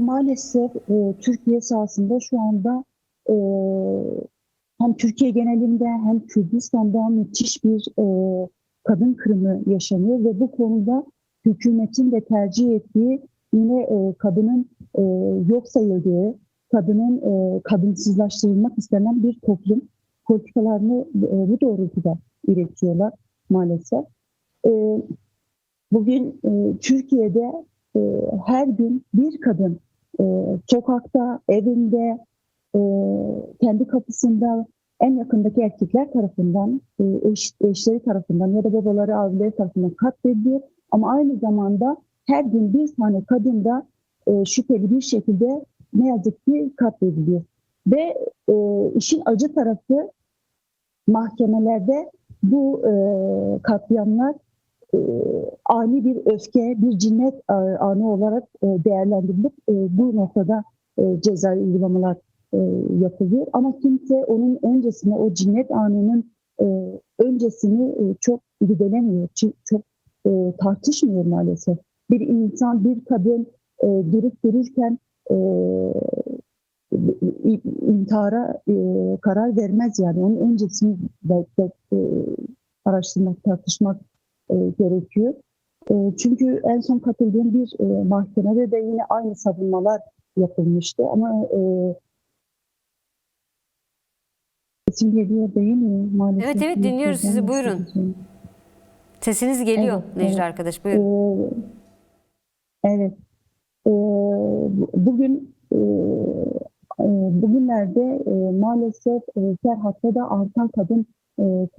maalesef Türkiye sahasında şu anda e, hem Türkiye genelinde hem Kürdistan'da müthiş bir kadın kırımı yaşanıyor ve bu konuda hükümetin de tercih ettiği yine kadının yok sayıldığı, kadının kadınsızlaştırılmak istenen bir toplum politikalarını bu doğrultuda üretiyorlar maalesef. E, Bugün Türkiye'de her gün bir kadın sokakta, evinde, e, kendi kapısında en yakındaki erkekler tarafından, eşleri tarafından ya da babaları, abileri tarafından katlediliyor. Ama aynı zamanda her gün bir tane kadın da şüpheli bir şekilde ne yazık ki katlediliyor. Ve işin acı tarafı mahkemelerde bu katliamlar e, ani bir öfke, bir cinnet anı olarak değerlendirilip bu noktada cezai uygulamalar yapılıyor. Ama kimse onun öncesine, o cinnet anının öncesini çok irdelemiyor, çok tartışmıyor maalesef. Bir insan, bir kadın durup dururken intihara karar vermez yani. Onun öncesini belki araştırmak, tartışmak gerekiyor. Çünkü en son katıldığım bir mahkemede de yine aynı savunmalar yapılmıştı. Ama sesim geliyor değil mi? Maalesef. Evet evet, dinliyoruz sizi, buyurun. Sesiniz geliyor Evet, Necla evet. arkadaş, buyurun. Evet. Bugün bugünlerde maalesef Serhat'ta da artan kadın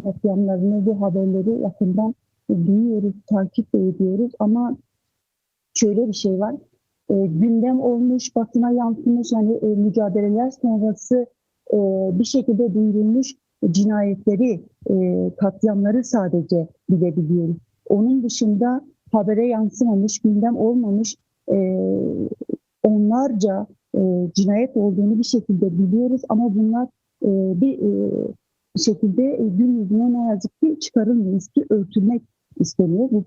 katliamlarını, bu haberleri yakından duyuyoruz, takip de ediyoruz. Ama şöyle bir şey var. Gündem olmuş, basına yansımış, yani mücadeleler sonrası bir şekilde duyurulmuş cinayetleri, katliamları sadece bilebiliyoruz. Onun dışında habere yansımamış, gündem olmamış onlarca cinayet olduğunu bir şekilde biliyoruz. Ama bunlar bir şekilde gün yüzüne ne yazık ki çıkarılmıyor, üstü örtülmek isteniyor. Bu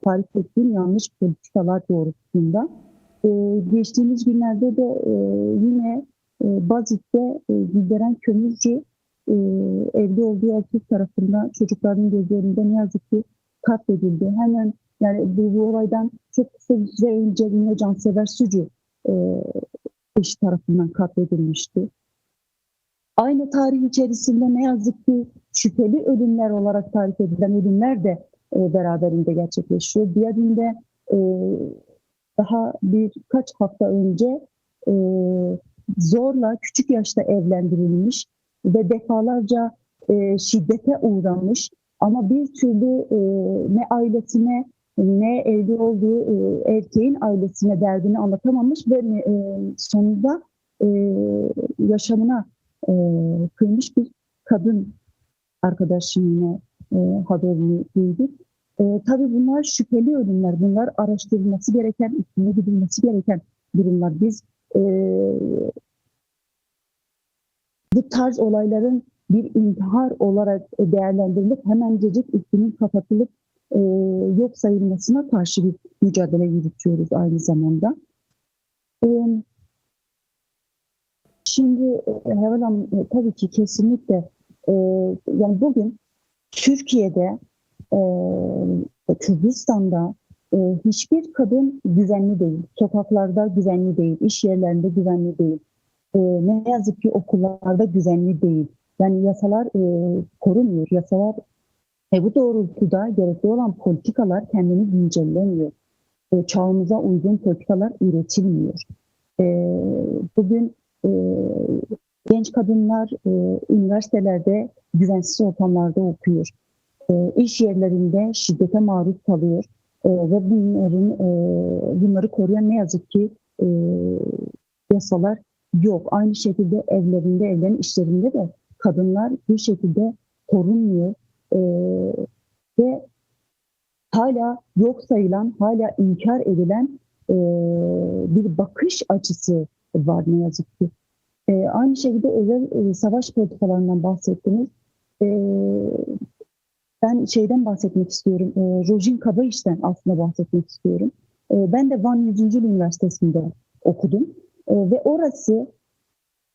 tarif ettiğim yanlış politikalar doğrultusunda. Geçtiğimiz günlerde de yine Bazit'te Gülderen Kömürcü evli olduğu erkek tarafından çocukların göz önünde ne yazık ki katledildi. Hemen yani bu olaydan çok kısa bir süre önce yine Cansever Sucu eşi tarafından katledilmişti. Aynı tarih içerisinde ne yazık ki şüpheli ölümler olarak tarif edilen ölümler de beraberinde gerçekleşiyor. Diyadin'de e, daha birkaç hafta önce e, zorla küçük yaşta evlendirilmiş ve defalarca şiddete uğramış ama bir türlü ne ailesine ne evli olduğu erkeğin ailesine derdini anlatamamış ve sonunda e, yaşamına e, kıymış bir kadın arkadaşımla haberini duyduk. Tabii bunlar şüpheli ölümler, bunlar araştırılması gereken, üstüne gidilmesi gereken durumlar. Biz e, bu tarz olayların bir intihar olarak değerlendirilip hemencecik üstünün kapatılıp yok sayılmasına karşı bir mücadele yürütüyoruz aynı zamanda. E, Şimdi Heval Hanım tabii ki kesinlikle e, yani bugün Türkiye'de, Kürdistan'da hiçbir kadın güvenli değil. Sokaklarda güvenli değil, iş yerlerinde güvenli değil. Ne yazık ki okullarda güvenli değil. Yani yasalar korumuyor. Yasalar bu doğrultuda gerekli olan politikalar kendini güncellemiyor. Çağımıza uygun politikalar üretilmiyor. E, Bugün e, genç kadınlar üniversitelerde güvensiz ortamlarda okuyor. İş yerlerinde şiddete maruz kalıyor ve bunları koruyan ne yazık ki e, yasalar yok. Aynı şekilde evlerinde, evlerin işlerinde de kadınlar bu şekilde korunmuyor e, ve hala yok sayılan, hala inkar edilen bir bakış açısı var ne yazık ki. Aynı şekilde özel savaş politikalarından bahsettiniz. E, Ben şeyden bahsetmek istiyorum. Rojin Kabayiş'ten aslında bahsetmek istiyorum. Ben de Van 100. Üniversitesi'nde okudum. Ve orası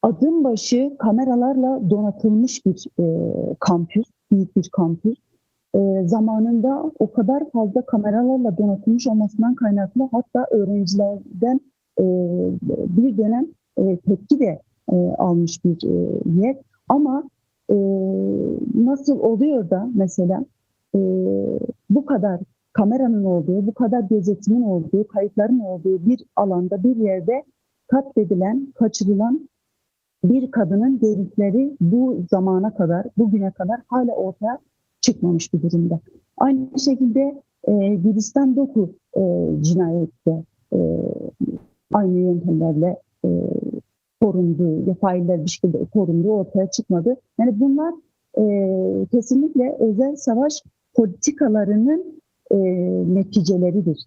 adım başı kameralarla donatılmış bir kampüs, büyük bir kampüs. Zamanında o kadar fazla kameralarla donatılmış olmasından kaynaklı hatta öğrencilerden e, bir dönem tepki de almış bir yer. Ama e, nasıl oluyor da mesela e, bu kadar kameranın olduğu, bu kadar gözetimin olduğu, kayıtların olduğu bir alanda, bir yerde katledilen, kaçırılan bir kadının görüntüleri bu zamana kadar, bugüne kadar hala ortaya çıkmamış bir durumda. Aynı şekilde Gülistan Doku cinayette e, aynı yöntemlerle korunduğu, ya failler bir şekilde korunduğu ortaya çıkmadı. Yani bunlar kesinlikle özel savaş politikalarının neticeleridir.